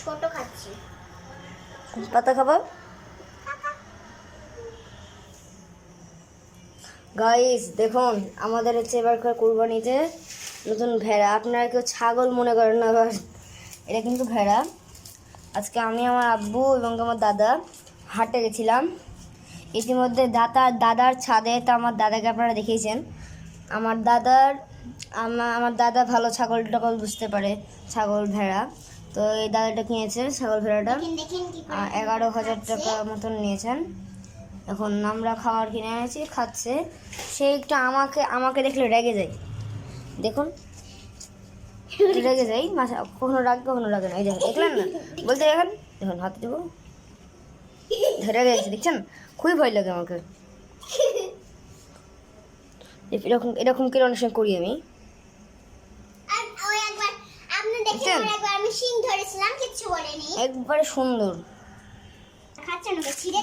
ছোট খাচ্ছি। পাতা খাবার গাইস দেখুন, আমাদের হচ্ছে এবারকার কুরবানিতে নতুন ভেড়া। আপনারা কেউ ছাগল মনে করেন না, এটা কিন্তু ভেড়া। আজকে আমি, আমার আব্বু এবং আমার দাদা হাটে গেছিলাম। ইতিমধ্যে দাদার ছাদে, তো আমার দাদাকে আপনারা দেখিয়েছেন। আমার দাদা ভালো ছাগল টাগল বুঝতে পারে, ছাগল ভেড়া। তো এই দাদাটা কিনেছে ছাগল ভেড়াটা, 11,000 টাকা মতন নিয়েছেন। এখন আমরা খাবার কিনে এনেছি, খাচ্ছে। সে একটু আমাকে দেখলে রেগে যায়, দেখুন রেগে যাই, কখনো রাখবে কখনো রাখবে না। এই দেখেন, দেখলেন না, বলতে দেখেন, দেখুন হাতে দেবো, ধরে গেছে, দেখছেন? খুবই ভয় লাগে আমাকে। এরকম এরকম করে অনেক সময় করি আমি। আমি শিং ধরেছিলাম, কিচ্ছু বলেনি, একবারে সুন্দর। খাচ্ছে না।